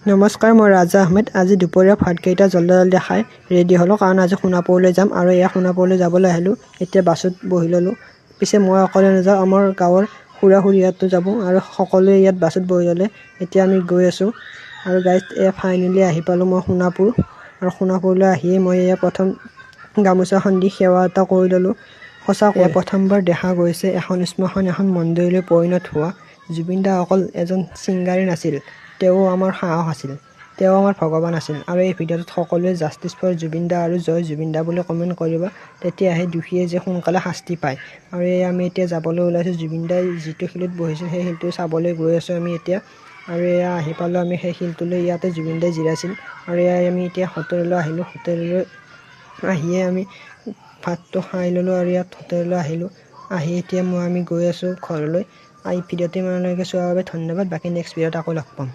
নমস্কাৰ, মই ৰাজা আহমেদ। আজি দুপৰীয়া ভাতকেইটা জলদি খাই ৰেডি হ'লোঁ, কাৰণ আজি সোণাপুৰলৈ যাম আৰু এয়া সোণাপুৰলৈ যাবলৈ আহিলোঁ। এতিয়া বাছত বহি ল'লোঁ। পিছে মই অকলে নাযাওঁ, আমাৰ গাঁৱৰ খুৰা-খুৰীহঁতো যাব আৰু সকলোৱে ইয়াত বাছত বহি ল'লে। এতিয়া আমি গৈ আছোঁ আৰু গাইজ এয়া ফাইনেলি আহি পালোঁ মই সোণাপুৰ। আৰু সোণাপুৰলৈ আহিয়ে মই এয়া প্ৰথম গামোচাখন দি সেৱা এটা কৰি ল'লোঁ। সঁচাকৈ প্ৰথমবাৰ দেখা গৈছে এখন শ্মশান এখন মন্দিৰলৈ পৰিণত হোৱা। জুবিন দা অকল এজন ছিংগাৰেই নাছিল, তেওঁ আমাৰ সাহস আছিল, তেওঁ আমাৰ ভগৱান আছিল। আৰু এই ভিডিঅ'টোত সকলোৱে জাষ্টিছ ফৰ জুবিন দা আৰু জয় জুবিন দা বুলি কমেণ্ট কৰিবা, তেতিয়াহে দোষীয়ে যে সোনকালে শাস্তি পায়। আৰু আমি এতিয়া যাবলৈ ওলাইছোঁ, জুবিন দাই যিটো শিলত বহিছিল সেই শিলটো চাবলৈ গৈ আছোঁ আমি এতিয়া। আৰু এয়া আহি পালোঁ আমি সেই শিলটোলৈ, ইয়াতে জুবিন দাই জিৰাইছিল। আৰু আমি এতিয়া হোটেললৈ আহিলোঁ, হোটেললৈ আহিয়ে আমি ভাতটো খাই ল'লোঁ আৰু ইয়াত হোটেললৈ আহিলোঁ। আহি এতিয়া আমি গৈ আছোঁ ঘৰলৈ। এই ভিডিঅ'টো ইমানলৈকে চোৱাৰ বাবে ধন্যবাদ। বাকী নেক্সট ভিডিঅ'ত আকৌ লগ পাম।